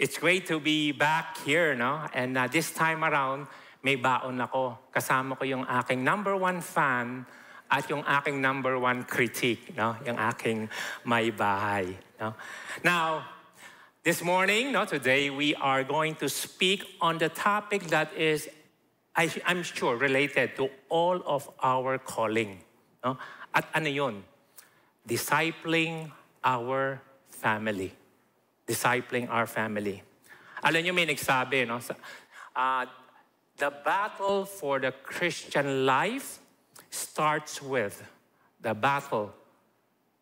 It's great to be back here, no? And this time around, may baon ako. Kasama ko yung aking #1 fan at yung aking #1 critique, no? Yung aking may bahay, no? Now, this morning, no, today, we are going to speak on the topic that is, I'm sure, related to all of our calling, no? At ano yun? Discipling our family. Discipling our family. Alam niyo, may nagsabi, no? The battle for the Christian life starts with the battle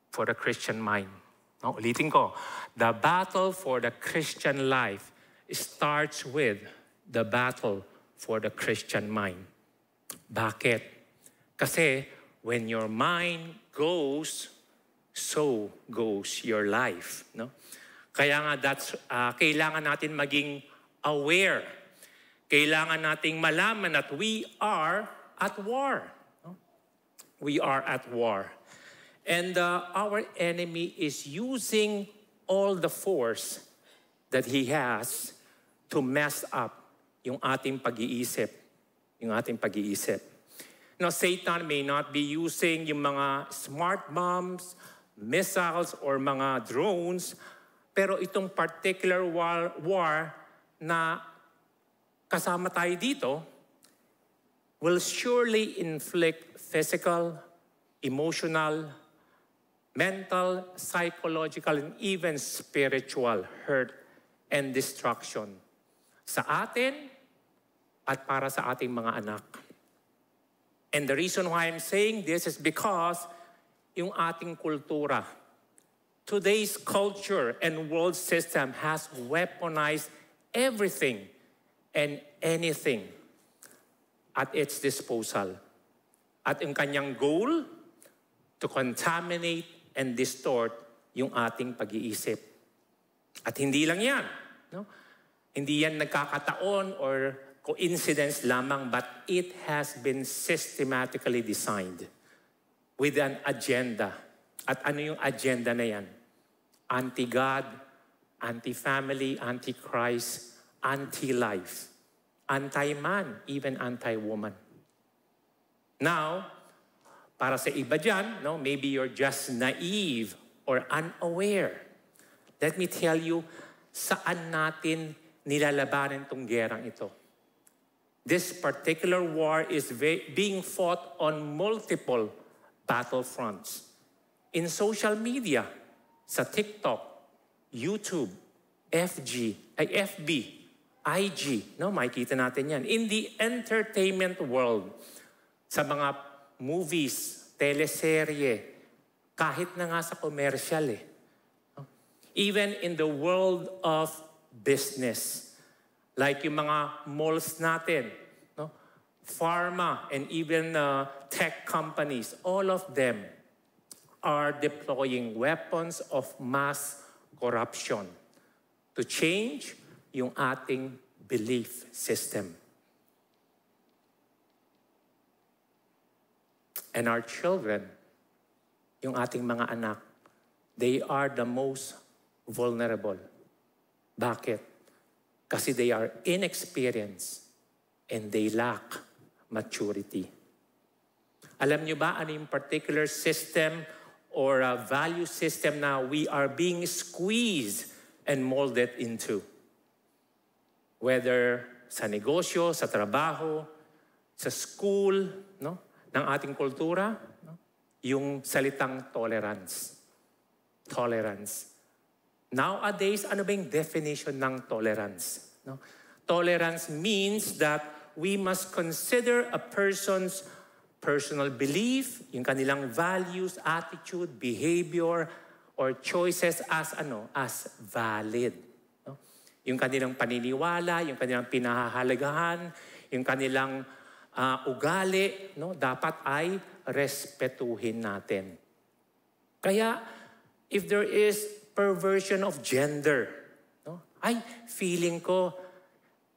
for the Christian mind. No, ulitin ko. The battle for the Christian life starts with the battle for the Christian mind. Bakit? Kasi when your mind goes, so goes your life. No? Kaya nga kailangan natin maging aware. Kailangan nating malaman that we are at war. No? We are at war. And our enemy is using all the force that he has to mess up yung ating pag-iisip. Yung ating pag-iisip. Now, Satan may not be using yung mga smart bombs, missiles, or mga drones, pero itong particular war na kasama tayo dito will surely inflict physical, emotional, mental, psychological, and even spiritual hurt and destruction sa atin at para sa ating mga anak. And the reason why I'm saying this is because yung ating kultura, today's culture and world system has weaponized everything and anything at its disposal. At yung kanyang goal, to contaminate and distort yung ating pag-iisip. At hindi lang yan. No? Hindi yan nagkakataon or coincidence lamang, but it has been systematically designed with an agenda. At ano yung agenda na yan? Anti-God, anti-family, anti-Christ, anti-life, anti-man, even anti-woman. Now, para sa iba dyan, no, maybe you're just naive or unaware. Let me tell you, saan natin nilalabanan itong gerang ito. This particular war is being fought on multiple battlefronts. In social media, sa TikTok, YouTube, FB, IG, no, makikita natin yan. In the entertainment world, sa mga movies, teleserye, kahit na nga sa commercial eh. Even in the world of business, like yung mga malls natin, no? Pharma, and even tech companies, all of them are deploying weapons of mass corruption to change yung ating belief system. And our children, yung ating mga anak, they are the most vulnerable. Bakit? Kasi they are inexperienced and they lack maturity. Alam nyo ba ano yung particular system or a value system na we are being squeezed and molded into? Whether sa negosyo, sa trabaho, sa school, no? Ng ating kultura, no? Yung salitang tolerance. Tolerance. Nowadays, ano ba yung definition ng tolerance? No? Tolerance means that we must consider a person's personal belief, yung kanilang values, attitude, behavior, or choices as valid. No? Yung kanilang paniniwala, yung kanilang pinahahalagahan, yung kanilang ugali, no, dapat ay respetuhin natin. Kaya, if there is perversion of gender, no, feeling ko,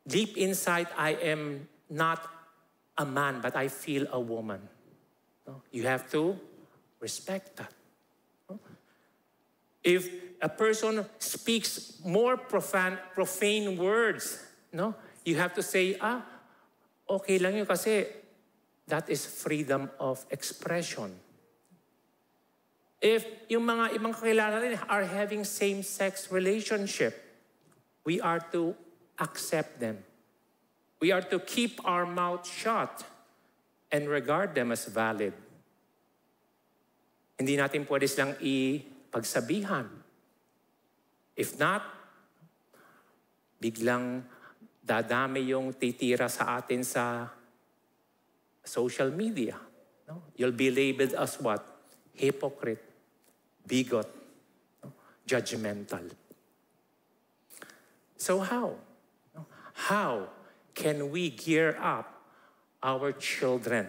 deep inside, I am not a man, but I feel a woman. No? You have to respect that. No? If a person speaks more profane words, no? You have to say, okay lang yun kasi that is freedom of expression. If yung mga ibang kakilala rin are having same-sex relationship, we are to accept them. We are to keep our mouth shut and regard them as valid. Hindi natin pwede silang ipagsabihan. If not, biglang dadami yung titira sa atin sa social media. No? You'll be labeled as what? Hypocrite, bigot, no? Judgmental. So how? How can we gear up our children,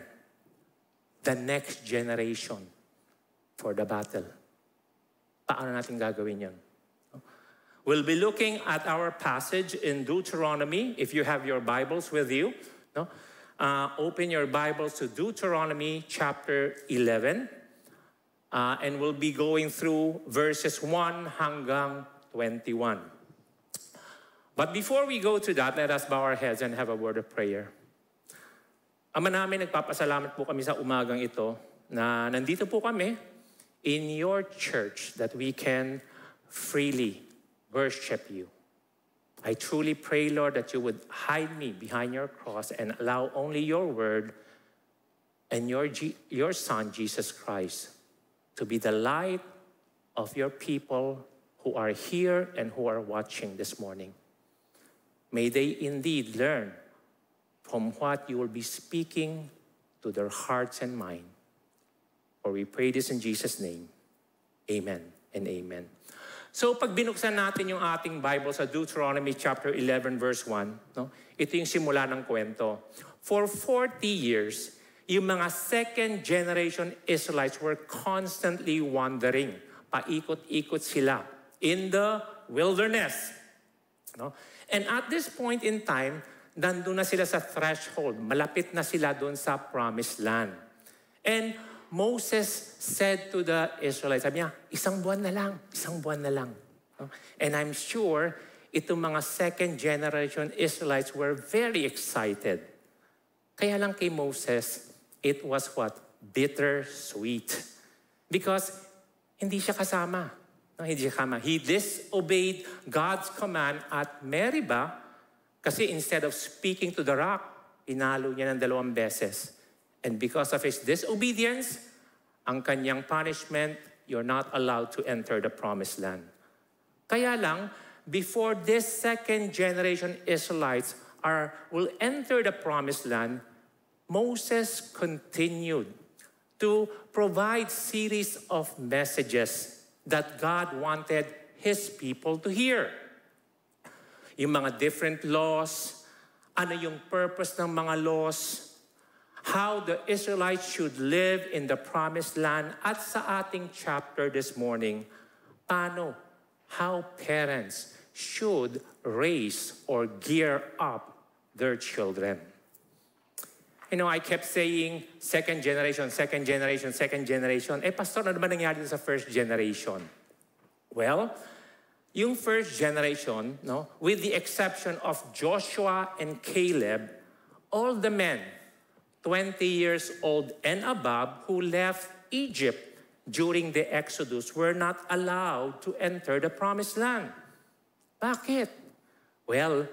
the next generation, for the battle? Paano natin gagawin yan? We'll be looking at our passage in Deuteronomy. If you have your Bibles with you, no? Open your Bibles to Deuteronomy chapter 11. And we'll be going through verses 1 hanggang 21. But before we go to that, let us bow our heads and have a word of prayer. Ama namin, nagpapasalamat po kami sa umagang ito na nandito po kami in your church that we can freely worship you. I truly pray, Lord, that you would hide me behind your cross and allow only your word and your Son, Jesus Christ, to be the light of your people who are here and who are watching this morning. May they indeed learn from what you will be speaking to their hearts and mind. For we pray this in Jesus' name. Amen and amen. So pag binuksan natin yung ating Bible sa Deuteronomy chapter 11 verse 1, no? Ito yung simula ng kwento. For 40 years, yung mga second generation Israelites were constantly wandering. Paikot-ikot sila in the wilderness. No? And at this point in time, nandun na sila sa threshold. Malapit na sila doon sa promised land. And Moses said to the Israelites, sabi niya, isang buwan na lang. No? And I'm sure itong mga second generation Israelites were very excited. Kaya lang kay Moses, it was what? Bittersweet. Because hindi siya kasama. No, hindi siya kasama. He disobeyed God's command at Meribah kasi instead of speaking to the rock, inalo niya ng 2 beses. And because of his disobedience, ang kanyang punishment, you're not allowed to enter the promised land. Kaya lang, before this second generation Israelites will enter the promised land, Moses continued to provide series of messages that God wanted His people to hear. Yung mga different laws, ano yung purpose ng mga laws, how the Israelites should live in the promised land, at sa ating chapter this morning, how parents should raise or gear up their children. You know, I kept saying, second generation. Pastor, ano ba nangyari sa first generation? Well, yung first generation, no, with the exception of Joshua and Caleb, all the men, 20 years old and above, who left Egypt during the Exodus were not allowed to enter the promised land. Bakit? Well,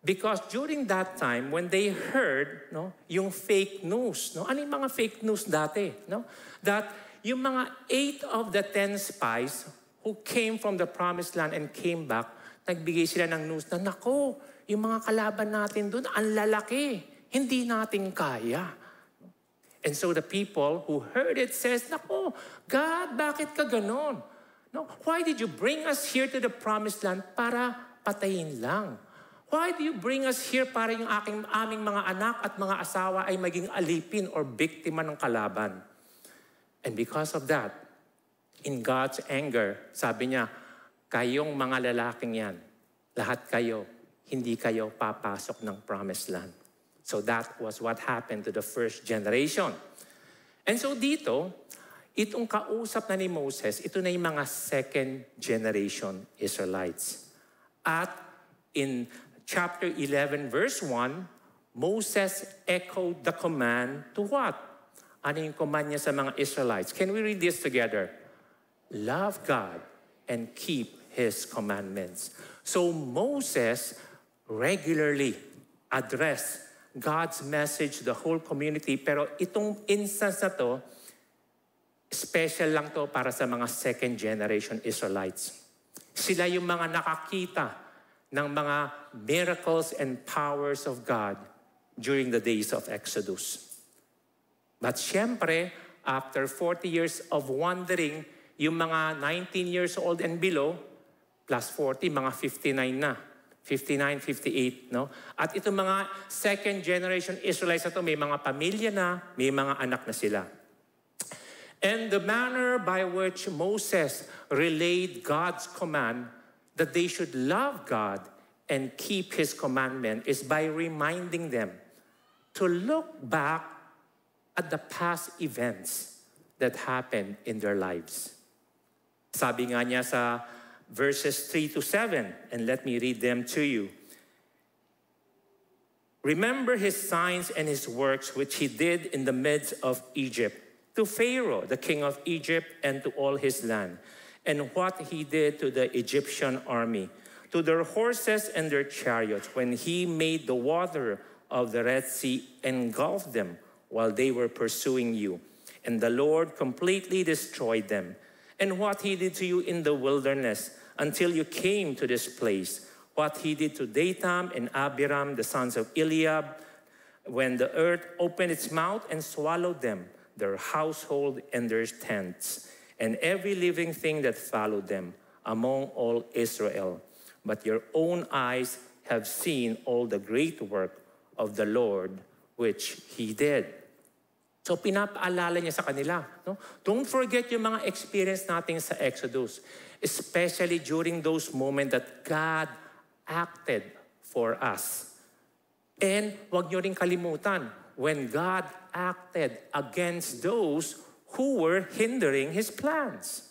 because during that time, when they heard, no, yung fake news, no, ano yung mga fake news dati? No? That yung mga 8 of the 10 spies who came from the promised land and came back, nagbigay sila ng news na, nako, yung mga kalaban natin doon, ang lalaki, hindi natin kaya. And so the people who heard it says, nako, God, bakit ka ganon? No, why did you bring us here to the promised land para patayin lang? Why do you bring us here para yung aming mga anak at mga asawa ay maging alipin or biktima ng kalaban? And because of that, in God's anger, sabi niya, kayong mga lalaking yan, lahat kayo, hindi kayo papasok ng promised land. So that was what happened to the first generation. And so dito, itong kausap na ni Moses, ito na yung mga second generation Israelites. At in chapter 11 verse 1, Moses echoed the command to what? Ano yung command niya sa mga Israelites? Can we read this together? Love God and keep His commandments. So Moses regularly addressed God's message to the whole community. Pero itong instance na to, special lang to para sa mga second generation Israelites. Sila yung mga nakakita ng mga miracles and powers of God during the days of Exodus. But syempre, after 40 years of wandering, yung mga 19 years old and below, plus 40, mga 59 na. 59, 58, no? At itong mga second generation Israelites na to, may mga pamilya na, may mga anak na sila. And the manner by which Moses relayed God's command that they should love God and keep His commandment is by reminding them to look back at the past events that happened in their lives. Sabi nga niya sa verses 3 to 7, and let me read them to you. Remember His signs and His works which He did in the midst of Egypt, to Pharaoh, the king of Egypt, and to all his land, and what He did to the Egyptian army, to their horses and their chariots, when He made the water of the Red Sea engulf them while they were pursuing you, and the Lord completely destroyed them, and what He did to you in the wilderness until you came to this place, what He did to Dathan and Abiram, the sons of Eliab, when the earth opened its mouth and swallowed them, their household and their tents, and every living thing that followed them among all Israel. But your own eyes have seen all the great work of the Lord which He did. So pinapaalala niya sa kanila, no? Don't forget yung mga experience natin sa Exodus, especially during those moments that God acted for us. And huwag niyo rin kalimutan, when God acted against those who were hindering His plans.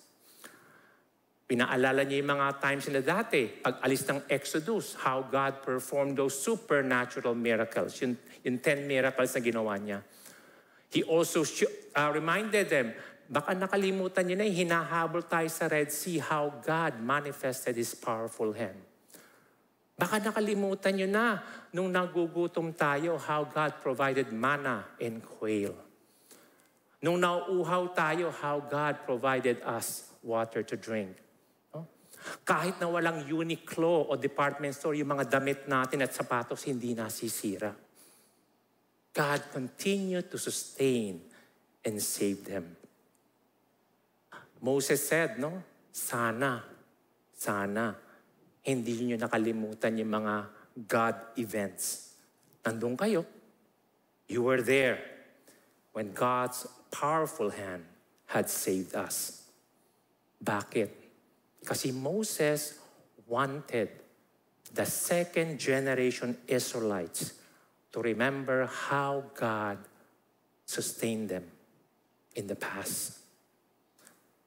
Pinaalala niya yung mga times na dati, pag alis ng Exodus, how God performed those supernatural miracles, yung 10 miracles na ginawa niya. He also reminded them, baka nakalimutan niyo na, hinahabol tayo sa Red Sea, how God manifested His powerful hand. Baka nakalimutan niyo na, nung nagugutom tayo, how God provided manna and quail. Nung nauuhaw tayo, how God provided us water to drink. No? Kahit na walang Uniqlo o department store, yung mga damit natin at sapatos hindi nasisira. God continued to sustain and save them. Moses said, no? Sana, hindi niyo nakalimutan yung mga God events. Nandun kayo. You were there when God's powerful hand had saved us. Bakit? Kasi Moses wanted the second generation Israelites to remember how God sustained them in the past.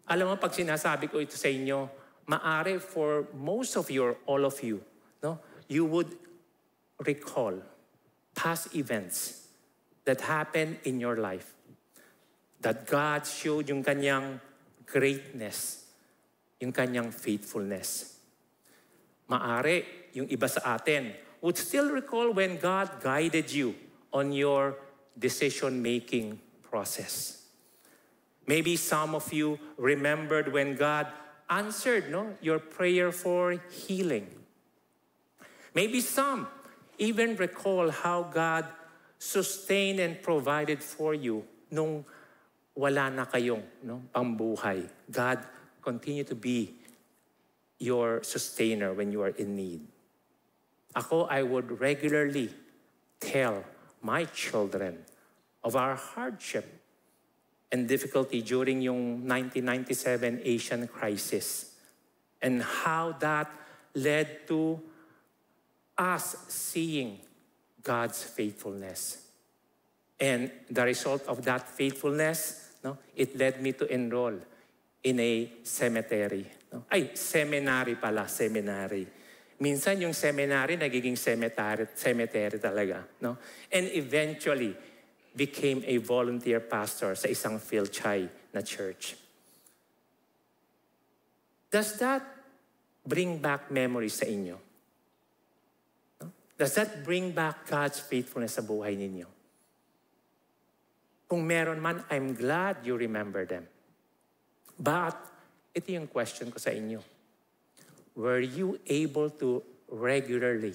Alam mo, pag sinasabi ko ito sa inyo, maari for most of you or all of you, no, you would recall past events that happened in your life, that God showed yung kanyang greatness, yung kanyang faithfulness. Maari, yung iba sa atin would still recall when God guided you on your decision-making process. Maybe some of you remembered when God answered, no, your prayer for healing. Maybe some even recall how God sustained and provided for you nung wala na kayong, no, pambuhay. God continued to be your sustainer when you are in need. Ako, I would regularly tell my children of our hardship and difficulty during yung 1997 Asian crisis and how that led to us seeing God's faithfulness. And the result of that faithfulness, no, it led me to enroll in a cemetery. No? Ay, seminary pala, seminary. Minsan yung seminary nagiging cemetery talaga. No? And eventually, became a volunteer pastor sa isang Philchai na church. Does that bring back memories sa inyo? No? Does that bring back God's faithfulness sa buhay ninyo? Kung meron man, I'm glad you remember them. But, ito yung question ko sa inyo. Were you able to regularly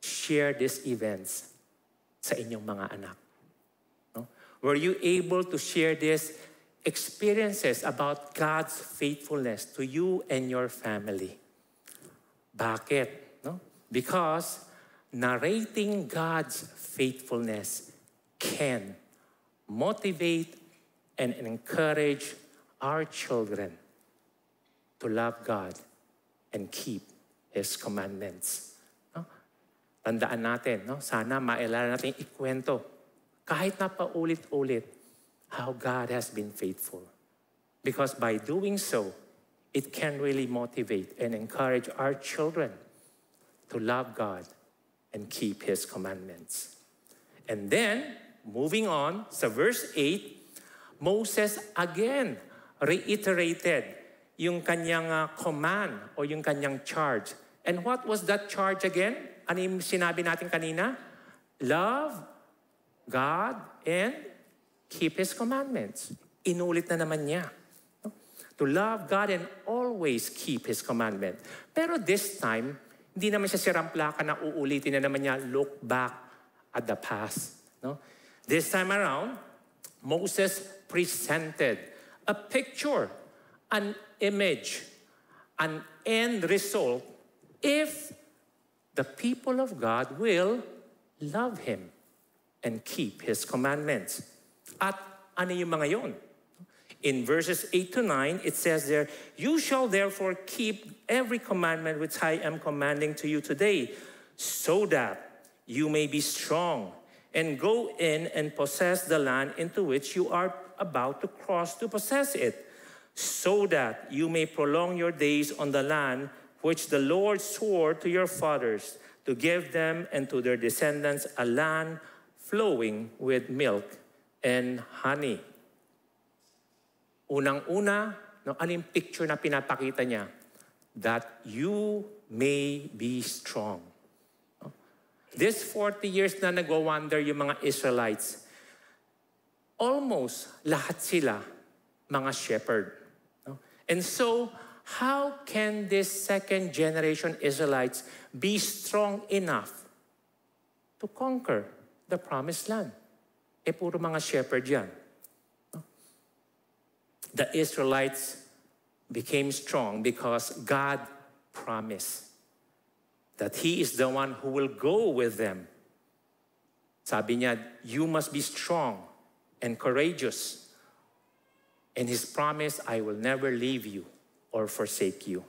share these events sa inyong mga anak? No? Were you able to share these experiences about God's faithfulness to you and your family? Bakit? No? Because narrating God's faithfulness can motivate and encourage our children to love God and keep His commandments. No? Tandaan natin, no? Sana maalala natin ikwento, kahit na paulit-ulit, how God has been faithful. Because by doing so, it can really motivate and encourage our children to love God and keep His commandments. And then, moving on, sa verse 8, Moses again reiterated yung kanyang command o yung kanyang charge. And what was that charge again? Ano yung sinabi natin kanina? Love God and keep His commandments. Inulit na naman niya. To love God and always keep His commandment. Pero this time, hindi naman siya siramplakan na uulitin na naman niya, look back at the past. No? This time around, Moses presented a picture, an image, an end result if the people of God will love Him and keep His commandments. At ano yung mga yon? In verses 8 to 9, it says there, "You shall therefore keep every commandment which I am commanding to you today, so that you may be strong and go in and possess the land into which you are about to cross to possess it, so that you may prolong your days on the land which the Lord swore to your fathers to give them and to their descendants, a land flowing with milk and honey." Unang-una, no, ano yung picture na pinapakita niya? That you may be strong. No? This 40 years na nagwa-wander yung mga Israelites, almost lahat sila mga shepherd. No? And so, how can this second generation Israelites be strong enough to conquer the promised land? Eh, puro mga shepherd yan. The Israelites became strong because God promised that He is the one who will go with them. Sabi niya, you must be strong and courageous. And His promise, I will never leave you or forsake you.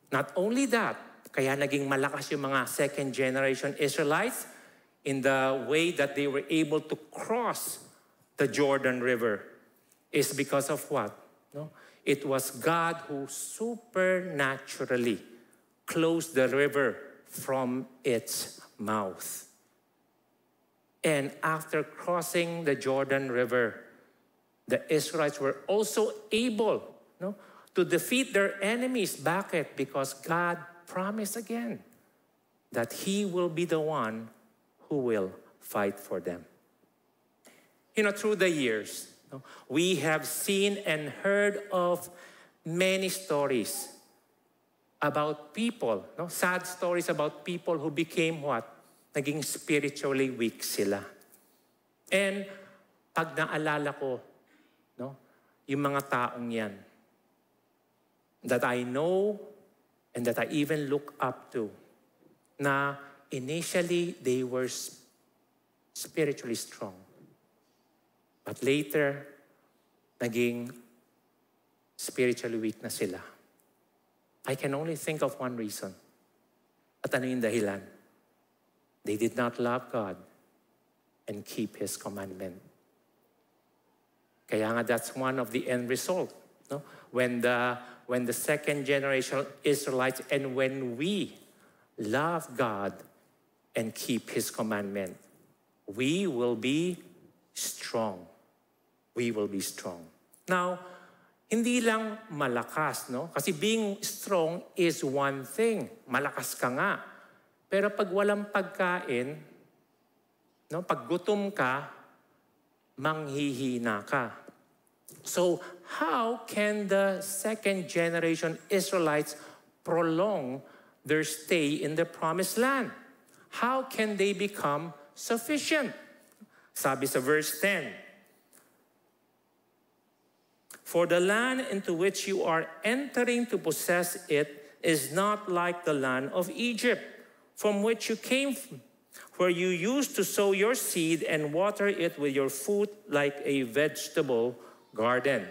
Not only that, kaya naging malakas yung mga second generation Israelites in the way that they were able to cross the Jordan River. Is because of what? No? It was God who supernaturally closed the river from its mouth. And after crossing the Jordan River, the Israelites were also able, no, to defeat their enemies. Bakit? Because God promised again that He will be the one who will fight for them. You know, through the years, we have seen and heard of many stories about people, no? Sad stories about people who became what? Naging spiritually weak sila. And pag naalala ko, no, yung mga taong yan, that I know and that I even look up to, na initially they were spiritually strong. But later, naging spiritually weak na sila. I can only think of one reason. At ano yung dahilan? They did not love God and keep His commandment. Kaya nga that's one of the end result. No? When the second generation Israelites and when we love God and keep His commandment, we will be strong. We will be strong. Now, hindi lang malakas, no? Kasi being strong is one thing. Malakas ka nga. Pero pag walang pagkain, no? Pag gutom ka, manghihina ka. So, how can the second generation Israelites prolong their stay in the promised land? How can they become sufficient? Sabi sa verse 10, "For the land into which you are entering to possess it is not like the land of Egypt, from which you came from, where you used to sow your seed and water it with your foot like a vegetable garden."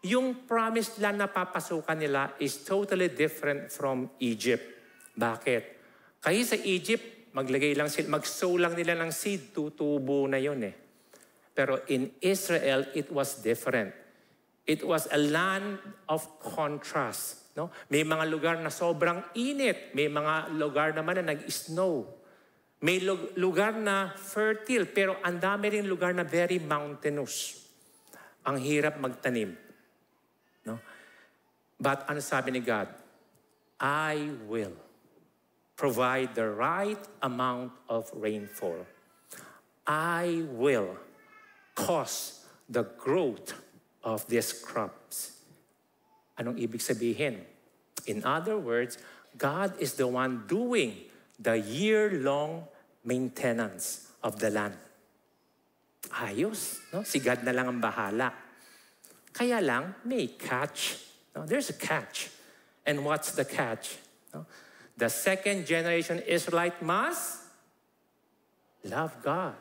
Yung promised land na papasukan nila is totally different from Egypt. Bakit? Kasi sa Egypt, mag-sow lang nila ng seed, tutubo na yun eh. Pero in Israel, it was different. It was a land of contrast. No? May mga lugar na sobrang init. May mga lugar naman na nag-snow. May lugar na fertile, pero ang dami rin lugar na very mountainous. Ang hirap magtanim. No? But ano sabi ni God? I will provide the right amount of rainfall. I will cause the growth of these crops. Anong ibig sabihin? In other words, God is the one doing the year-long maintenance of the land. Ayos, no? Si God na lang ang bahala. Kaya lang, may catch. No? There's a catch. And what's the catch? No? The second generation Israelite must love God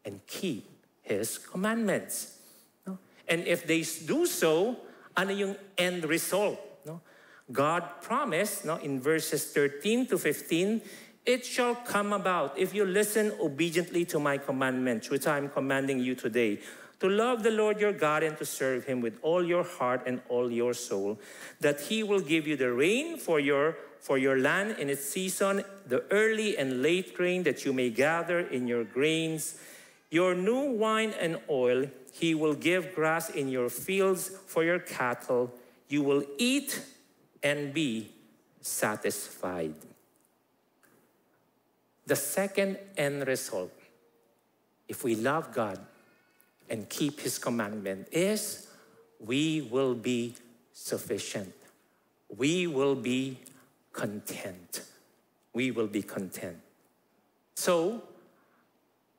and keep His commandments. No? And if they do so, ano yung end result? No? God promised, no, in verses 13 to 15, "It shall come about if you listen obediently to my commandments, which I am commanding you today, to love the Lord your God and to serve Him with all your heart and all your soul, that He will give you the rain for your land in its season, the early and late rain, that you may gather in your grains, your new wine and oil. He will give grass in your fields for your cattle. You will eat and be satisfied." The second end result, if we love God and keep His commandment, is we will be sufficient. We will be content. We will be content. So,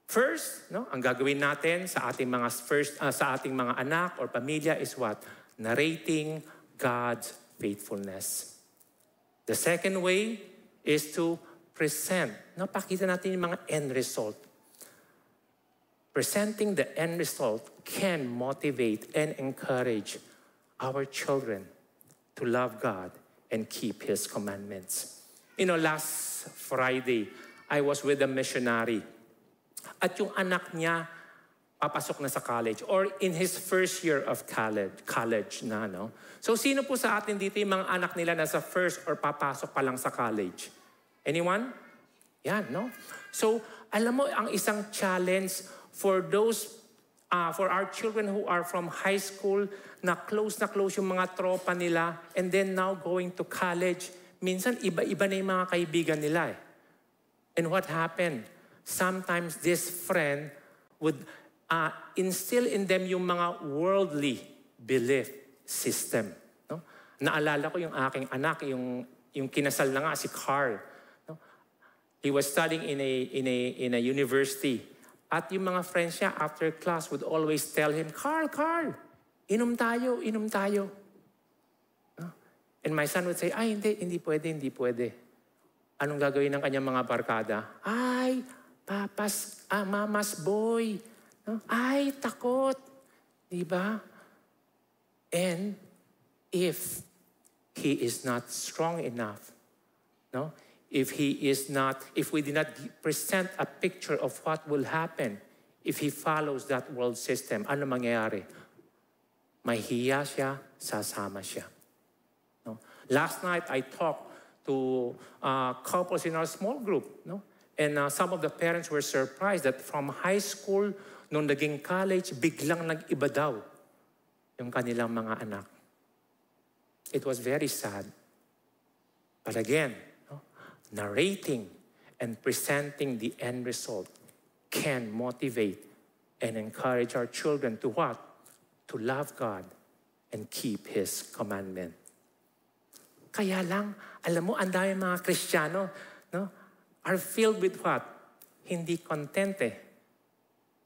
first, no, ang gagawin natin sa ating mga anak or pamilya is what? Narrating God's faithfulness. The second way is to present. No, pakita natin yung mga end result. Presenting the end result can motivate and encourage our children to love God and keep His commandments. You know, last Friday, I was with a missionary. At yung anak niya, papasok na sa college or in his first year of college na, no? So, sino po sa atin dito yung mga anak nila na sa first or papasok pa lang sa college? Anyone? Yan, no? So, alam mo, ang isang challenge for our children who are from high school, na close yung mga tropa nila, and then now going to college, minsan iba-iba na yung mga kaibigan nila eh. And what happened? Sometimes this friend would instill in them yung mga worldly belief system. No? Naalala ko yung aking anak, yung kinasal na nga si Carl. No? He was studying in a university. At yung mga friends niya, after class, would always tell him, Carl, inom tayo. No? And my son would say, ay, hindi pwede. Anong gagawin ng kanyang mga barkada? Ay, mama's boy. No? Ay, takot. Diba? And if he is not strong enough, no? If we did not present a picture of what will happen if he follows that world system, ano mangyayari? Mahihiya siya, sasama siya. No? Last night, I talked to couples in our small group. No? And some of the parents were surprised that from high school, nung naging college, biglang nag-iba daw yung kanilang mga anak. It was very sad. But again, no? Narrating and presenting the end result can motivate and encourage our children to what? To love God and keep His commandment. Kaya lang, alam mo, ang dami mga Kristiyano, no, are filled with what? Hindi content eh.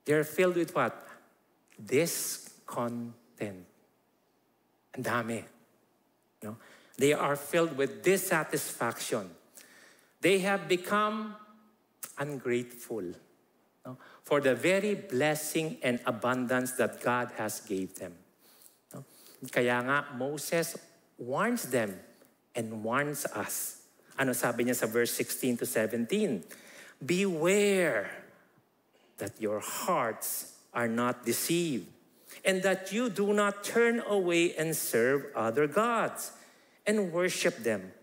They're filled with what? Discontent. Ang dami. No? They are filled with dissatisfaction. They have become ungrateful, no, for the very blessing and abundance that God has gave them. No? Kaya nga, Moses warns them and warns us. Ano sabi niya sa verse 16 to 17? Beware that your hearts are not deceived, and that you do not turn away and serve other gods and worship them,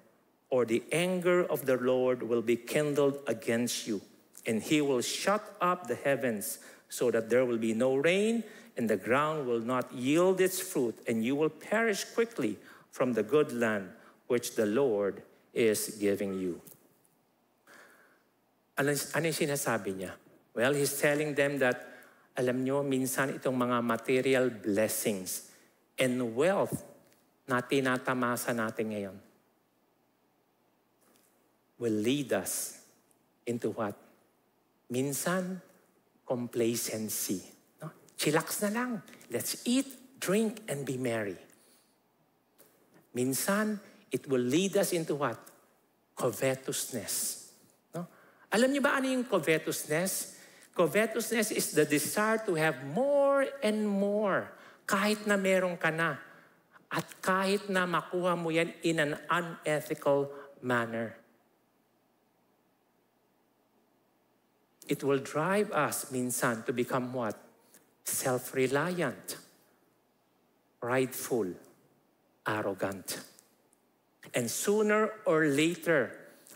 or the anger of the Lord will be kindled against you, and He will shut up the heavens so that there will be no rain, and the ground will not yield its fruit, and you will perish quickly from the good land which the Lord is giving you. Ano yung sinasabi niya? Well, He's telling them that, alam nyo, minsan itong mga material blessings and wealth na tinatamasa natin ngayon will lead us into what? Minsan, complacency. No? Chillax na lang. Let's eat, drink, and be merry. Minsan, it will lead us into what? Covetousness. No? Alam niyo ba ano yung covetousness? Covetousness is the desire to have more and more kahit na meron ka na at kahit na makuha mo yan in an unethical manner. It will drive us minsan to become what? Self-reliant, prideful, arrogant. And sooner or later,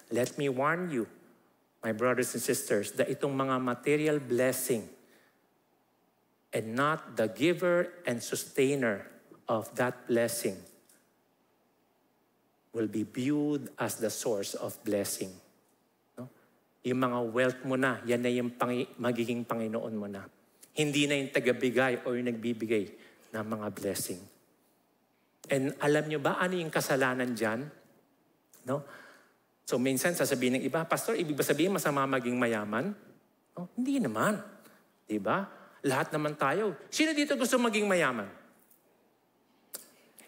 let me warn you, my brothers and sisters, that itong mga material blessing and not the giver and sustainer of that blessing will be viewed as the source of blessing. No? Yung mga wealth mo na, yan na yung magiging Panginoon mo na. Hindi na yung tagabigay o yung nagbibigay ng mga blessing. And alam nyo ba ano yung kasalanan dyan? No? So minsan sasabihin ng iba, Pastor, ibig ba sabihin masama maging mayaman? No? Hindi naman. Diba? Lahat naman tayo. Sino dito gusto maging mayaman?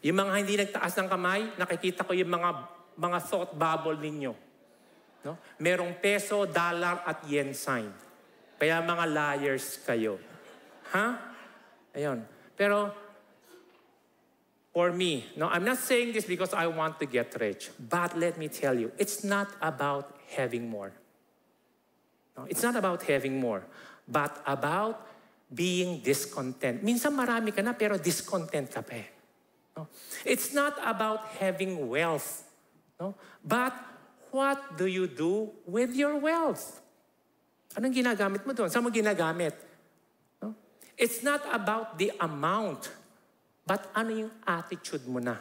Yung mga hindi nagtaas ng kamay, nakikita ko yung mga thought bubble ninyo. No? Merong peso, dollar, at yen sign. Kaya mga liars kayo. Ha? Ayun. Pero for me, no, I'm not saying this because I want to get rich. But let me tell you, it's not about having more. No, it's not about having more. But about being discontent. Minsan marami ka na pero discontent ka pa eh. No? It's not about having wealth. No? But what do you do with your wealth? Anong ginagamit mo doon? Saan mo ginagamit? No? It's not about the amount. But ano yung attitude mo na?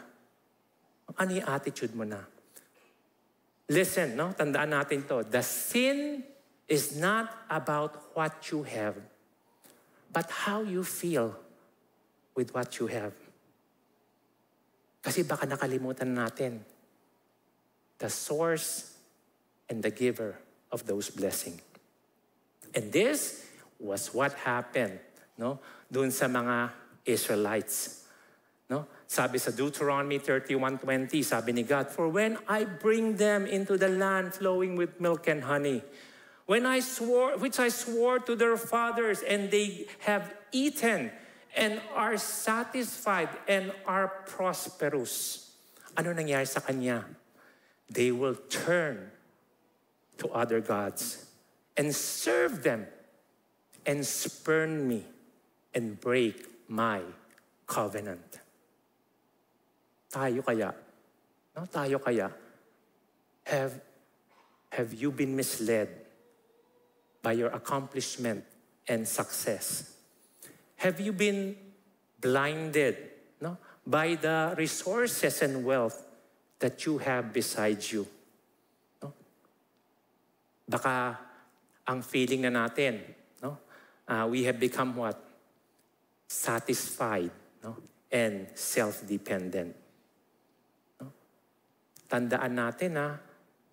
Ano yung attitude mo na? Listen, no? Tandaan natin to. The sin is not about what you have, but how you feel with what you have. Kasi baka nakalimutan natin the source and the giver of those blessings. And this was what happened, no? Doon sa mga Israelites. No? Sabi sa Deuteronomy 31:20, sabi ni God, for when I bring them into the land flowing with milk and honey, which I swore to their fathers, and they have eaten and are satisfied and are prosperous. Ano nangyari sa kanya? They will turn to other gods and serve them and spurn me and break my covenant. Tayo kaya? No, tayo kaya? Have you been misled by your accomplishment and success? Have you been blinded, no, by the resources and wealth that you have beside you? No? Baka ang feeling na natin, no, we have become what? Satisfied, no, and self-dependent. No? Tandaan natin na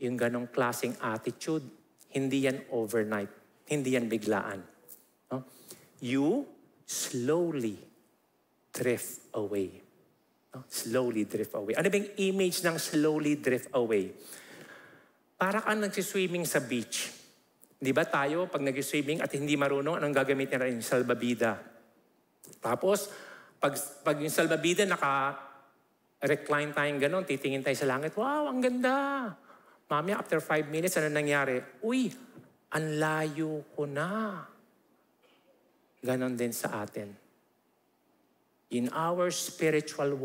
yung ganong klaseng attitude, hindi yan overnight, hindi yan biglaan. No? You slowly drift away. No? Slowly drift away. Ano ba yung image ng slowly drift away? Para kang nagsiswimming sa beach. Di ba tayo, pag nagsiswimming at hindi marunong, anong gagamitin natin? Salbabida. Tapos, pag yung salbabida, naka-recline tayong ganon, titingin tayo sa langit, wow, ang ganda! Mami, after 5 minutes, ano nangyari? Uy, ang layo ko na. Ganon din sa atin. In our spiritual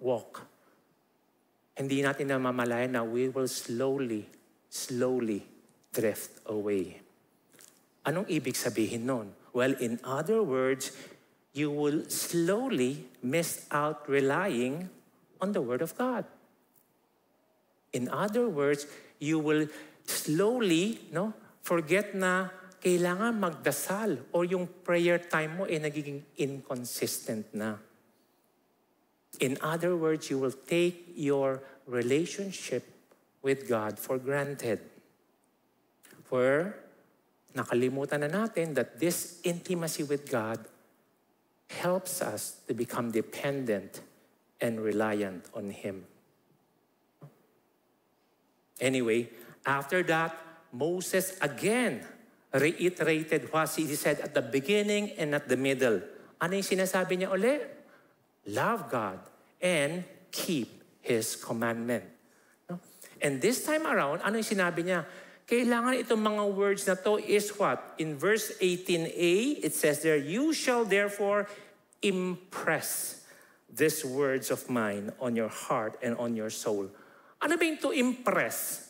walk, hindi natin namamalayan na we will slowly drift away. Anong ibig sabihin nun? Well, in other words, you will slowly miss out relying on the Word of God. In other words, you will slowly forget na kailangan magdasal or yung prayer time mo nagiging inconsistent na. In other words, you will take your relationship with God for granted. For nakalimutan na natin that this intimacy with God helps us to become dependent and reliant on Him. Anyway, after that, Moses again reiterated what he said at the beginning and at the middle. Ano yung sinasabi niya uli? Love God and keep His commandment. No? And this time around, ano yung sinabi niya? Kailangan itong mga words na to is what? In verse 18a, it says there, you shall therefore impress these words of mine on your heart and on your soul. Ano ba yung to impress?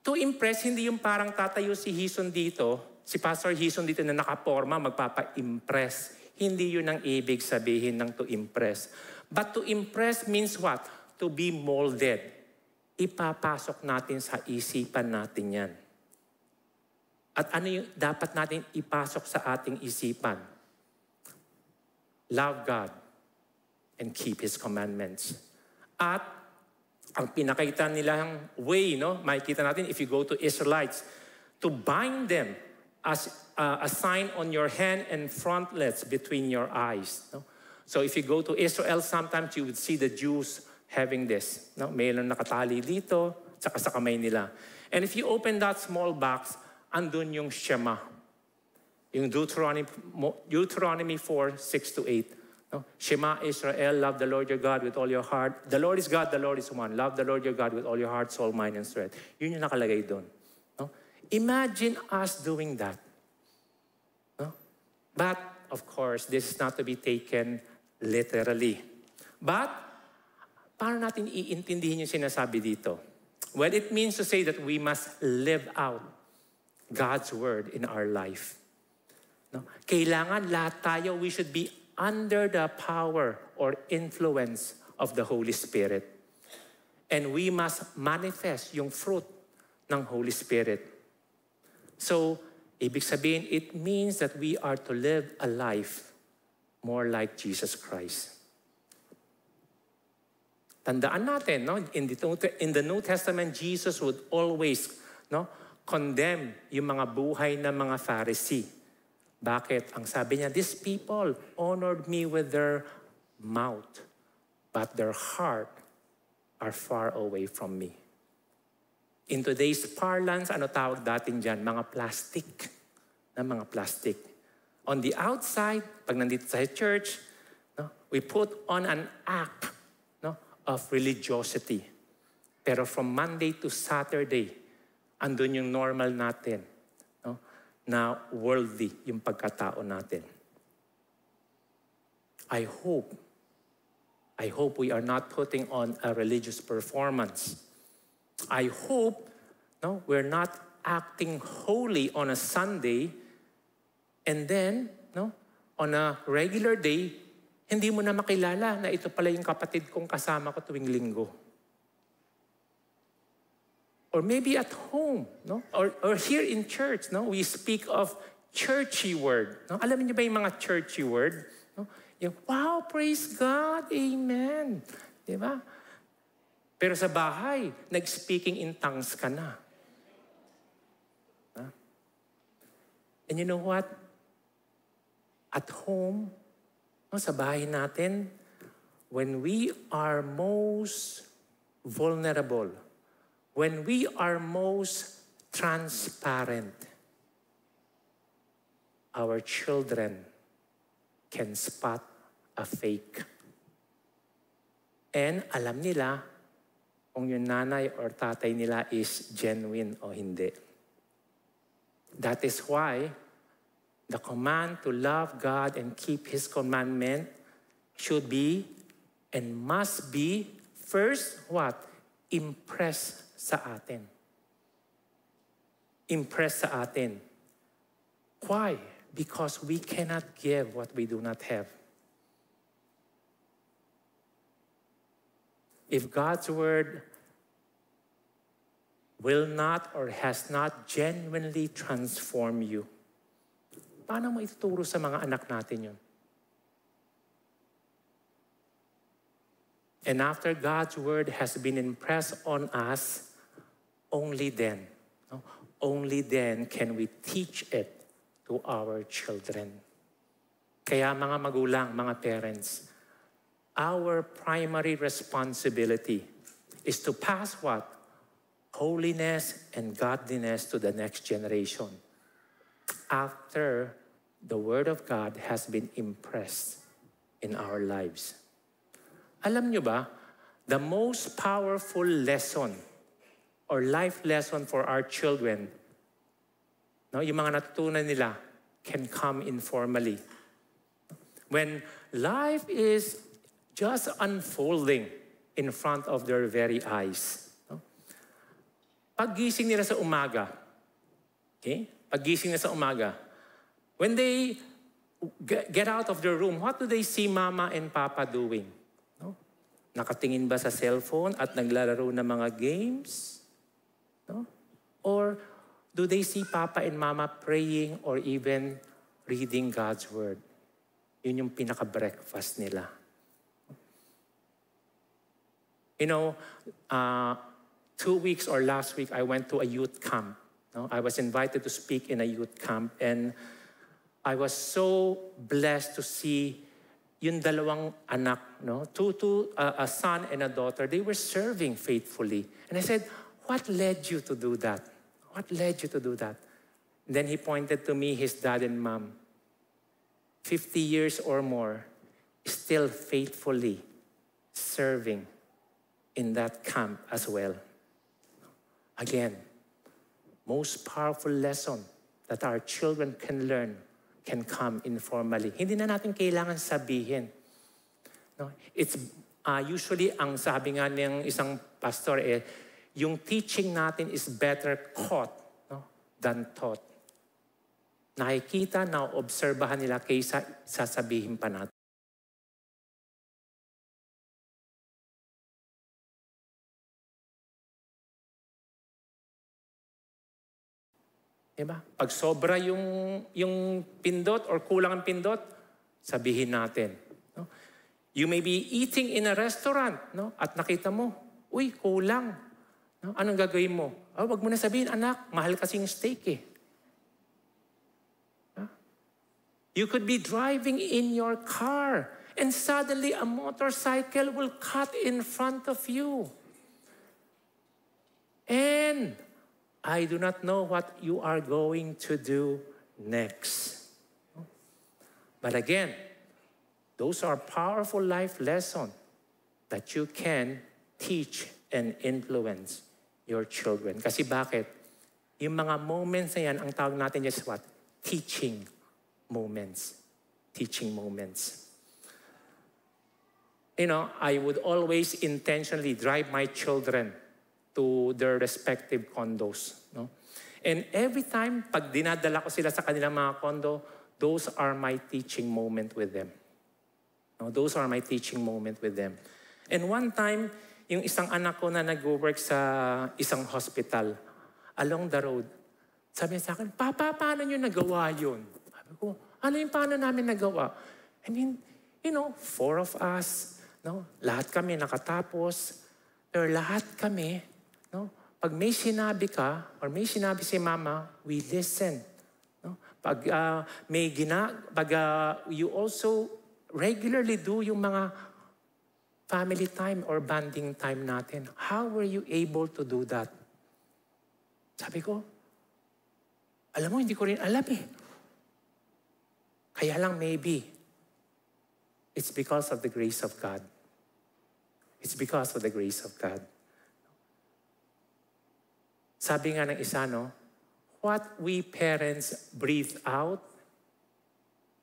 To impress, hindi yung parang tatayo si Hison dito, si Pastor Hison dito na nakaporma, magpapa-impress. Hindi yun ang ibig sabihin ng to impress. But to impress means what? To be molded. Ipapasok natin sa isipan natin yan. At ano yung dapat natin ipasok sa ating isipan? Love God and keep His commandments. At ang pinakita nilang way, makikita natin if you go to Israelites, to bind them as a sign on your hand and frontlets between your eyes. No? So if you go to Israel, sometimes you would see the Jews having this. No? Mayroon nakatali dito, tsaka sa kamay nila. And if you open that small box, andun yung Shema. Yung Deuteronomy 4:6-8. No? Shema Israel, love the Lord your God with all your heart. The Lord is God, the Lord is one. Love the Lord your God with all your heart, soul, mind, and strength. Yun yung nakalagay doon. No? Imagine us doing that. No? But, of course, this is not to be taken literally. But, paano natin iintindihin yung sinasabi dito? Well, it means to say that we must live out God's word in our life. No? Kailangan lahat tayo, we should be under the power or influence of the Holy Spirit. And we must manifest yung fruit ng Holy Spirit. So, ibig sabihin, it means that we are to live a life more like Jesus Christ. Tandaan natin, in the New Testament, Jesus would always condemn yung mga buhay ng mga Pharisee. Bakit? Ang sabi niya, these people honored me with their mouth, but their heart are far away from me. In today's parlance, ano tawag datin dyan? Mga plastic. Mga plastic. On the outside, pag nandito sa church, we put on an act of religiosity. Pero from Monday to Saturday, andun yung normal natin. na worldly yung pagkatao natin. I hope we are not putting on a religious performance. I hope we're not acting holy on a Sunday and then on a regular day, hindi mo na makilala na ito pala yung kapatid kong kasama ko tuwing linggo. Or maybe at home, or here in church, we speak of churchy word. Alam niyo ba yung mga churchy word? Yung, wow, praise God, amen. Di ba? Pero sa bahay, nag-speaking in tongues ka na. And you know what? At home, sa bahay natin, when we are most vulnerable, when we are most transparent, our children can spot a fake. And alam nila kung yung nanay or tatay nila is genuine o hindi. That is why the command to love God and keep His commandment should be and must be first what? Impress sa atin. Impress sa atin. Why? Because we cannot give what we do not have. If God's word will not or has not genuinely transformed you, paano mo ituturo sa mga anak natin yun? And after God's word has been impressed on us, only then can we teach it to our children. Kaya mga magulang, mga parents, our primary responsibility is to pass what? Holiness and godliness to the next generation after the Word of God has been impressed in our lives. Alam nyo ba, the most powerful lesson or life lesson for our children, yung mga natutunan nila, can come informally. When life is just unfolding in front of their very eyes. Paggising nila sa umaga, okay? Paggising nila sa umaga, when they get out of their room, what do they see Mama and Papa doing? Nakatingin ba sa cellphone at naglalaro ng mga games? Or do they see Papa and Mama praying or even reading God's Word? Yun yung pinaka-breakfast nila. You know, 2 weeks or last week, I went to a youth camp. I was invited to speak in a youth camp, and I was so blessed to see yung dalawang anak, a son and a daughter, they were serving faithfully. And I said, what led you to do that? What led you to do that? And then he pointed to me, his dad and mom, 50 years or more, still faithfully serving in that camp as well. Again, most powerful lesson that our children can learn can come informally. Hindi na natin kailangan sabihin. It's usually, ang sabi nga ng isang pastor, yung teaching natin is better caught than taught. Nakikita, naobserbahan nila kaysa sasabihin pa natin. Diba? Pag sobra yung pindot or kulang ang pindot, sabihin natin. You may be eating in a restaurant, at nakita mo, uy, kulang. Anong gagawin mo? Wag mo na sabihin, anak, mahal kasing steak eh. You could be driving in your car and suddenly a motorcycle will cut in front of you. And I do not know what you are going to do next. But again, those are powerful life lessons that you can teach and influence your children. Kasi bakit? Yung mga moments na yan, ang tawag natin is what? teaching moments. Teaching moments. You know, I would always intentionally drive my children to their respective condos. No? And every time, pag dinadala ko sila sa kanilang mga condo, those are my teaching moment with them. No, those are my teaching moment with them. And one time, yung isang anak ko na nag-work sa isang hospital, along the road, sabi niya sa akin, Papa, paano niyo nagawa yun? Sabi ko, ano yung paano namin nagawa? I mean, you know, 4 of us, no? Lahat kami nakatapos, pero lahat kami, no? Pag may sinabi ka, or may sinabi si Mama, we listen. No? Pag you also regularly do yung mga family time or bonding time natin. How were you able to do that? Sabi ko, alam mo, hindi ko rin alam eh. Kaya lang maybe, it's because of the grace of God. It's because of the grace of God. Sabi nga ng isa, no, what we parents breathe out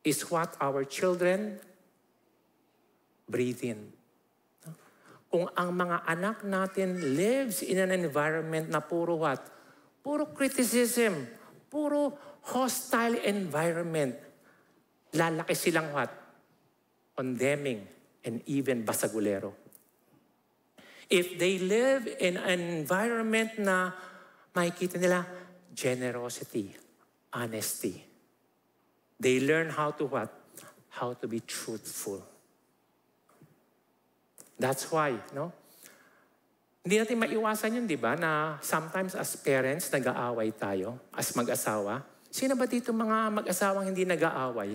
is what our children breathe in. Kung ang mga anak natin lives in an environment na puro what? Puro criticism, puro hostile environment, lalaki silang what? Condemning and even basagulero. If they live in an environment na makikita nila generosity, honesty, they learn how to what? How to be truthful. That's why, no? Hindi natin maiwasan yun, di ba? Na sometimes as parents, nag-aaway tayo, as mag-asawa. Sino ba dito mga mag-asawang hindi nag-aaway?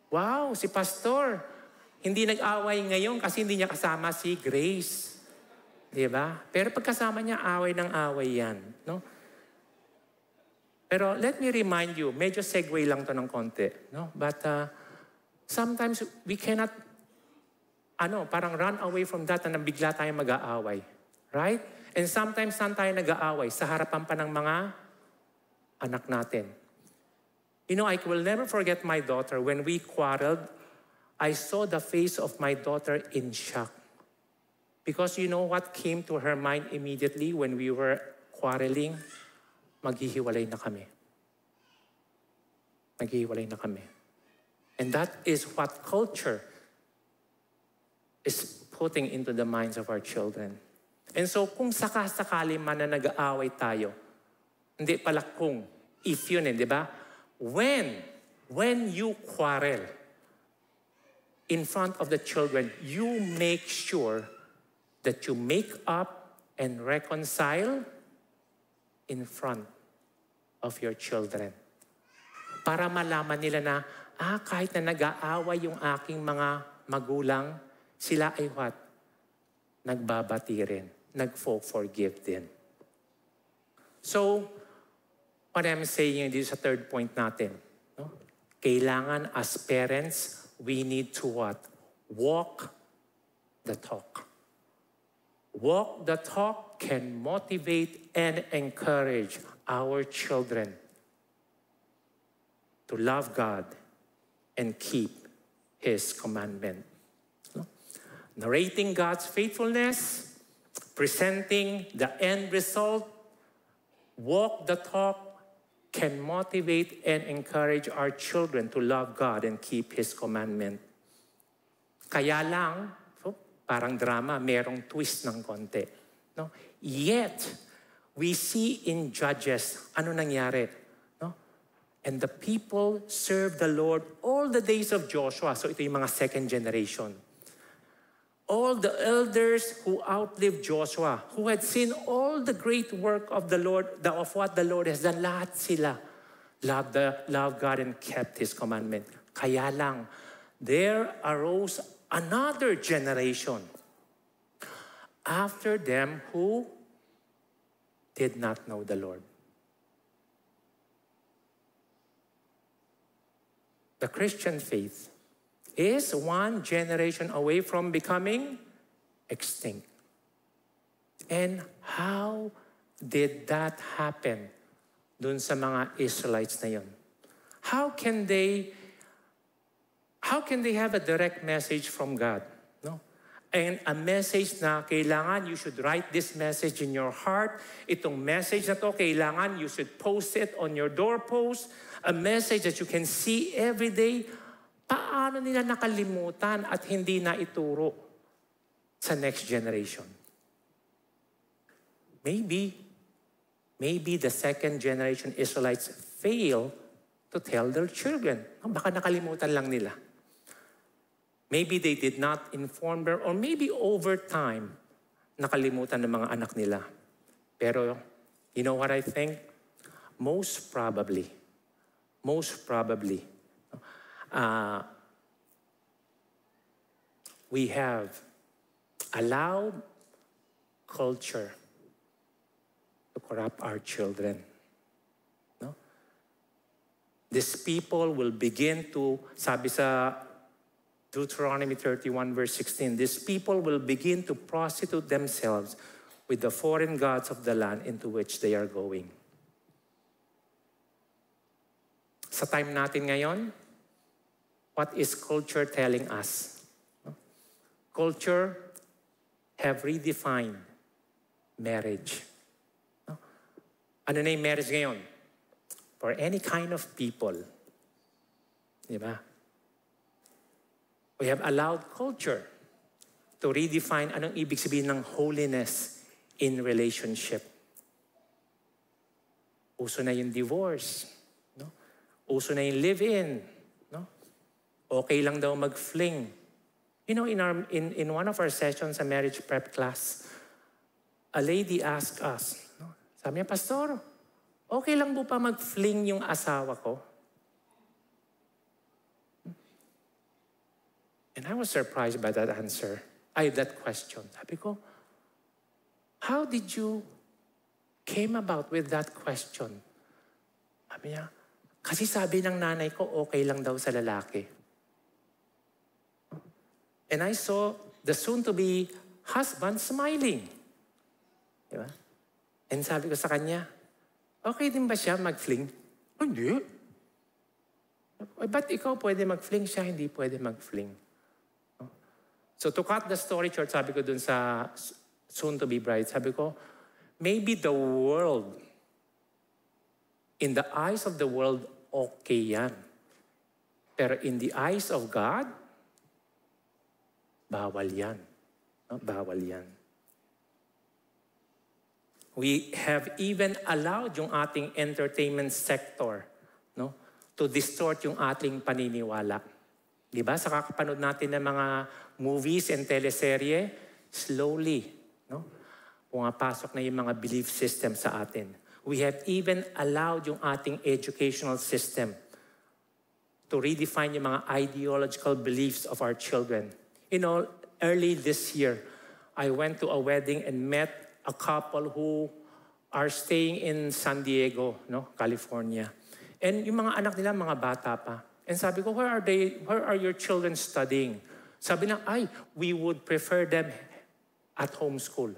Wow, si Pastor. Hindi nag-aaway ngayon kasi hindi niya kasama si Grace. Di ba? Pero pagkasama niya, away ng away yan. No? Pero let me remind you, medyo segue lang to ng konti. No? But sometimes we cannot parang run away from that na bigla tayo mag-aaway. Right? And sometimes saan tayo nag-aaway? Sa harapan pa ng mga anak natin. You know, I will never forget my daughter. When we quarreled, I saw the face of my daughter in shock. Because you know what came to her mind immediately when we were quarreling? Maghihiwalay na kami. Maghihiwalay na kami. And that is what culture is putting into the minds of our children. And so kung sakasakali man na nag-aaway tayo, hindi pala kung, if yun di ba? When you quarrel in front of the children, you make sure that you make up and reconcile in front of your children. Para malaman nila na, kahit na nag-aaway yung aking mga magulang, sila ay what? Nagbabati rin. Nag-forgive din. So, what I'm saying dito sa third point natin, no? Kailangan as parents, we need to what? Walk the talk. Walk the talk can motivate and encourage our children to love God and keep His commandment. No? Narrating God's faithfulness, presenting the end result, walk the talk can motivate and encourage our children to love God and keep His commandment. Kaya lang, parang drama, merong twist ng konti. No? Yet, we see in Judges, ano nangyari? No? And the people served the Lord all the days of Joshua. So ito yung mga second generation. All the elders who outlived Joshua, who had seen all the great work of the Lord, of what the Lord has done, lahat sila loved God and kept His commandment. Kaya lang, there arose another generation after them who did not know the Lord. The Christian faith is one generation away from becoming extinct. And how did that happen? dun sa mga Israelites na yon. How can they have a direct message from God? No? And a message na kailangan you should write this message in your heart. Itong message na to, kailangan you should post it on your doorpost. A message that you can see every day. Paano nila nakalimutan at hindi na ituro sa next generation? Maybe the second generation Israelites fail to tell their children. Baka nakalimutan lang nila. Maybe they did not inform them, or maybe over time, nakalimutan ng mga anak nila. Pero, you know what I think? Most probably, we have allowed culture to corrupt our children. No? These people will begin to, sabi sa Deuteronomy 31 verse 16, these people will begin to prostitute themselves with the foreign gods of the land into which they are going. Sa time natin ngayon, what is culture telling us? No? Culture have redefined marriage. Ano na yung marriage ngayon? For any kind of people. Di ba? We have allowed culture to redefine anong ibig sabihin ng holiness in relationship. Uso na yung divorce. No? Uso na yung live-in. No? Okay lang daw mag-fling. You know, in one of our sessions sa marriage prep class, a lady asked us, sabi niya, Pastor, okay lang po pa mag-fling yung asawa ko? And I was surprised by that answer. That question. Sabi ko, how did you came about with that question? Sabi niya, kasi sabi ng nanay ko, okay lang daw sa lalaki. And I saw the soon-to-be husband smiling. Diba? And sabi ko sa kanya, okay din ba siya mag-fling? Oh, hindi. Ba't ikaw pwede mag-fling, siya hindi pwede mag-fling? So to cut the story short, sabi ko dun sa soon-to-be bride, sabi ko, maybe the world, in the eyes of the world, okay yan. Pero in the eyes of God, bawal yan. Bawal yan. We have even allowed yung ating entertainment sector, no, to distort yung ating paniniwala. Di ba? Sa kakapanood natin ng mga movies and teleserye, slowly, no, pumapasok na yung mga belief system sa atin. We have even allowed yung ating educational system to redefine yung mga ideological beliefs of our children. You know, early this year, I went to a wedding and met a couple who are staying in San Diego, no, California. And yung mga anak nila, mga bata pa. And sabi ko, where are your children studying? Sabi na, we would prefer them at home school.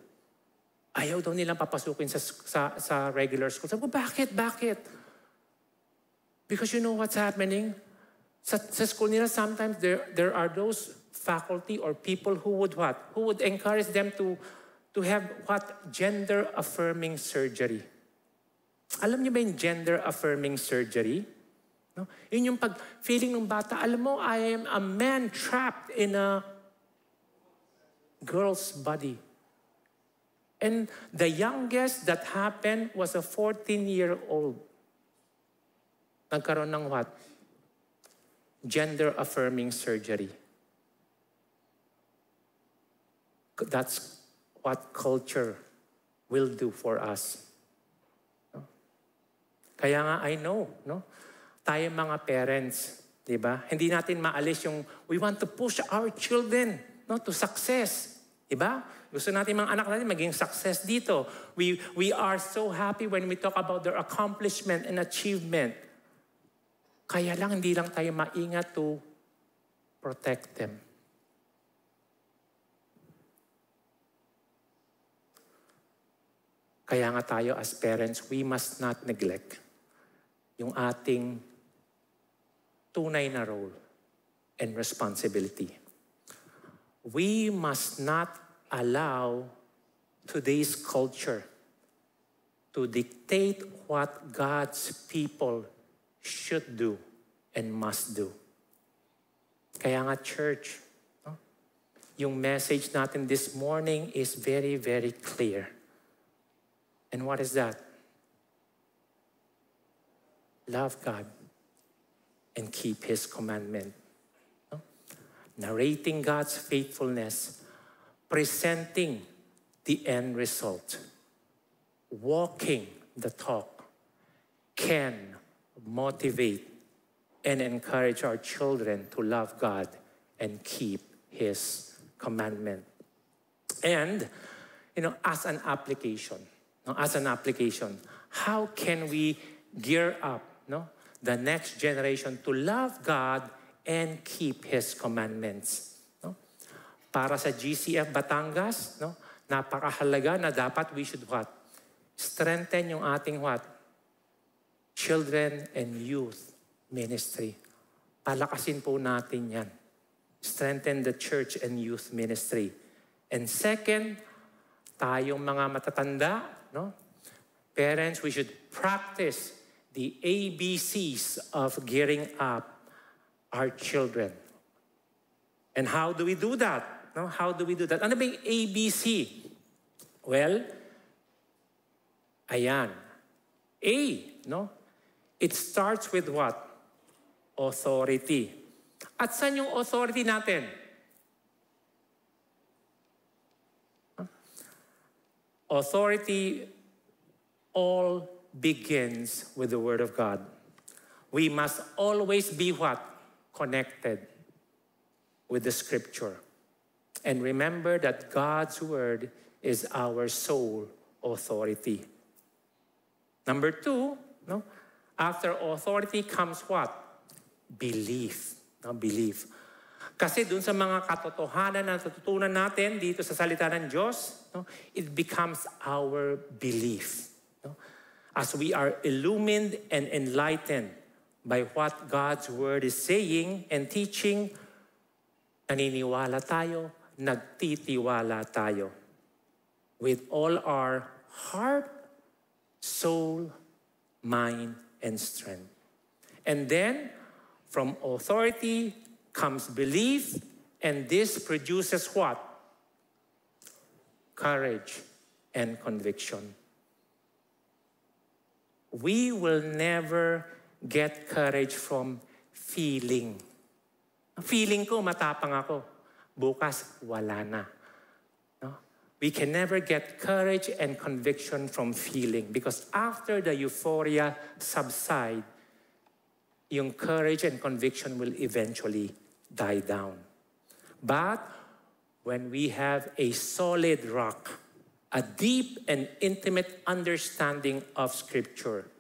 Ayaw daw nilang papasukin sa regular school. Sabi ko, bakit? Because you know what's happening? Sa school nila, sometimes there are those faculty or people who would what? Who would encourage them to have what? Gender-affirming surgery. Alam niyo ba yung gender-affirming surgery? No? Yun yung pag-feeling ng bata, alam mo, I am a man trapped in a girl's body. And the youngest that happened was a 14-year-old. Nagkaroon ng what? Gender-affirming surgery. That's what culture will do for us. No? Kaya nga, I know, no? Tayo mga parents, di ba? Hindi natin maalis yung, we want to push our children, no, to success. Di ba? Gusto natin mga anak natin maging success dito. We are so happy when we talk about their accomplishment and achievement. Kaya lang, hindi lang tayo maingat to protect them. Kaya nga tayo as parents, we must not neglect yung ating tunay na role and responsibility. We must not allow today's culture to dictate what God's people should do and must do. Kaya nga, church, no? Yung message natin this morning is very, very clear. And what is that? Love God and keep His commandment. No? Narrating God's faithfulness, presenting the end result, walking the talk, can motivate and encourage our children to love God and keep His commandment. And, as an application, how can we gear up, the next generation to love God and keep His commandments? Para sa GCF Batangas, napakahalaga na dapat we should what? Strengthen yung ating what? Children and youth ministry. Palakasin po natin yan. Strengthen the church and youth ministry. And second, tayong mga matatanda, parents, we should practice the ABCs of gearing up our children. And how do we do that? How do we do that? Ano ba yung ABC? Well, ayan. A, it starts with what? Authority. At saan yung authority natin? Authority all begins with the Word of God. We must always be what? Connected with the Scripture. And remember that God's Word is our sole authority. Number two, after authority comes what? Belief. Belief. Kasi dun sa mga katotohanan na natutunan natin dito sa salita ng Diyos, it becomes our belief. As we are illumined and enlightened by what God's Word is saying and teaching, naniniwala tayo, nagtitiwala tayo. With all our heart, soul, mind, and strength. And then, from authority comes belief, and this produces what? Courage and conviction. We will never get courage from feeling. Feeling ko, matapang ako. Bukas, wala na. We can never get courage and conviction from feeling because after the euphoria subside, yung courage and conviction will eventually die down. But when we have a solid rock, a deep and intimate understanding of Scripture,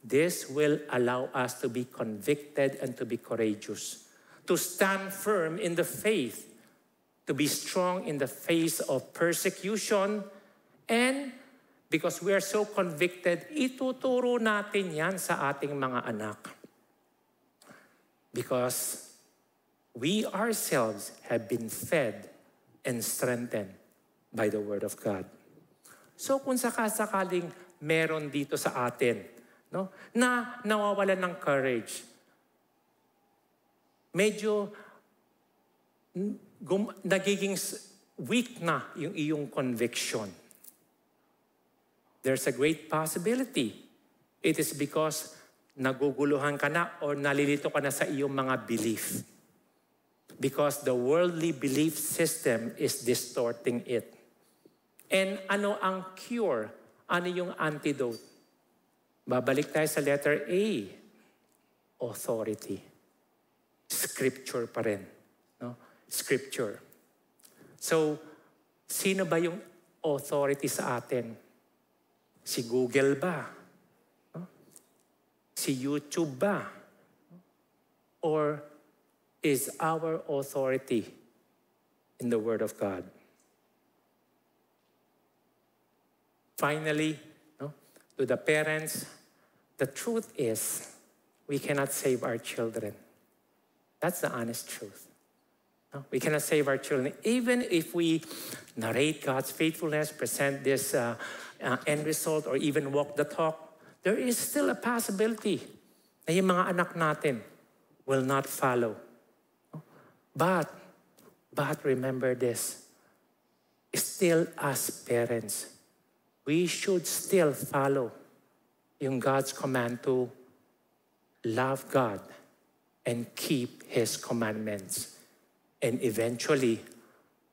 this will allow us to be convicted and to be courageous, to stand firm in the faith, to be strong in the face of persecution, and because we are so convicted, ituturo natin yan sa ating mga anak. Because we ourselves have been fed and strengthened by the Word of God. So kung sakasakaling meron dito sa atin, na nawawalan ng courage, medyo nagiging weak na yung iyong conviction. There's a great possibility. It is because naguguluhan ka na or nalilito ka na sa iyong mga belief. Because the worldly belief system is distorting it. And ano ang cure? Ano yung antidote? Babalik tayo sa letter A. Authority. Scripture pa rin. Scripture. So, sino ba yung authority sa atin? Si Google ba? Si YouTube ba? Or is our authority in the Word of God? Finally, to the parents, the truth is, we cannot save our children. That's the honest truth. No? We cannot save our children. Even if we narrate God's faithfulness, present this end result, or even walk the talk, there is still a possibility na yung mga anak natin will not follow. But remember this, still as parents, we should still follow yung God's command to love God and keep His commandments. And eventually,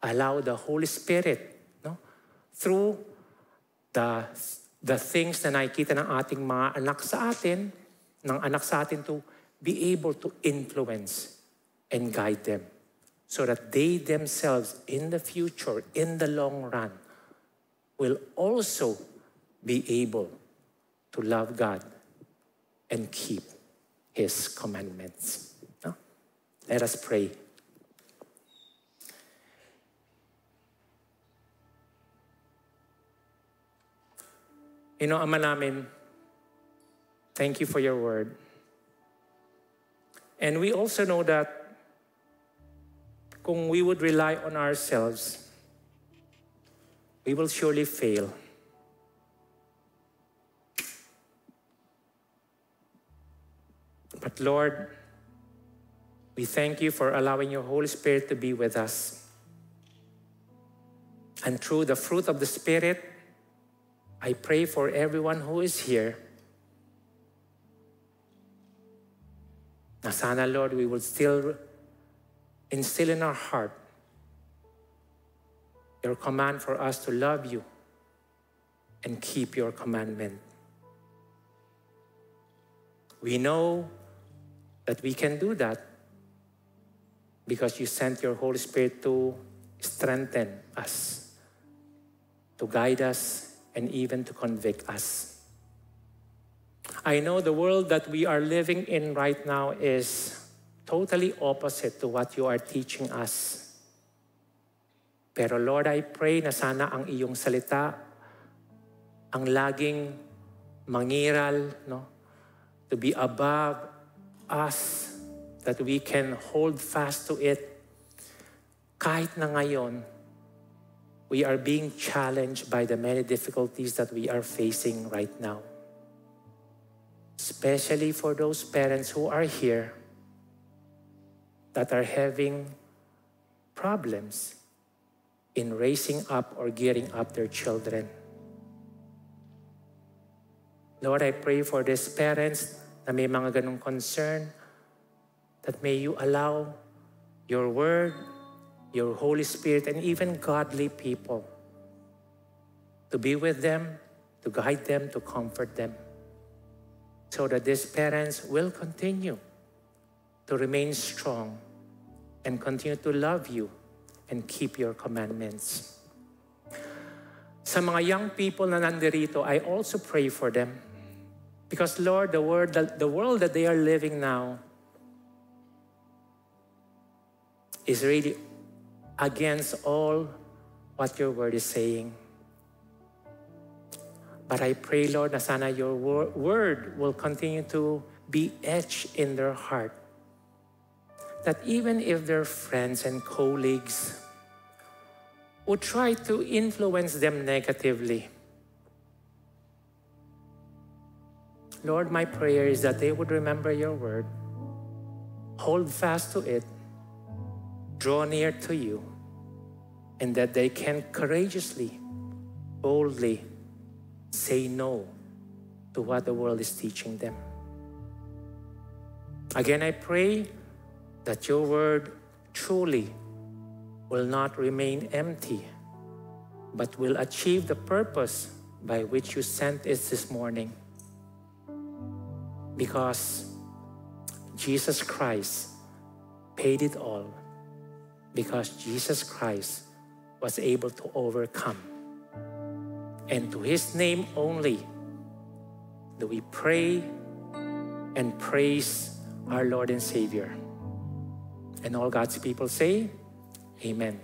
allow the Holy Spirit, no, through the things na nakikita ng ating mga anak sa atin, ng anak sa atin, to be able to influence and guide them so that they themselves in the future, in the long run, will also be able to love God and keep His commandments. No? Let us pray. Ama namin, thank you for your word. And we also know that kung we would rely on ourselves, we will surely fail. But Lord, we thank you for allowing your Holy Spirit to be with us. And through the fruit of the Spirit, I pray for everyone who is here, na sana, Lord, we will still instill in our heart your command for us to love you and keep your commandment. We know that we can do that because you sent your Holy Spirit to strengthen us, to guide us, and even to convict us. I know the world that we are living in right now is totally opposite to what you are teaching us. Pero Lord, I pray na sana ang iyong salita ang laging mangiral, no? To be above us, that we can hold fast to it. Kahit na ngayon, we are being challenged by the many difficulties that we are facing right now. Especially for those parents who are here that are having problems in raising up or gearing up their children. Lord, I pray for these parents na may mga ganong concern, that may you allow your word, your Holy Spirit, and even godly people to be with them, to guide them, to comfort them, so that these parents will continue to remain strong and continue to love you and keep your commandments. Sa mga young people na nandirito, I also pray for them. Because Lord, the world that they are living now is really against all what your word is saying. But I pray, Lord, na sana your word will continue to be etched in their heart. That even if their friends and colleagues would try to influence them negatively, Lord, my prayer is that they would remember your word, hold fast to it, draw near to you, and that they can courageously, boldly say no to what the world is teaching them. Again, I pray that your word truly will not remain empty, but will achieve the purpose by which you sent it this morning. Because Jesus Christ paid it all. Because Jesus Christ was able to overcome. And to His name only do we pray and praise our Lord and Savior. And all God's people say, Amen.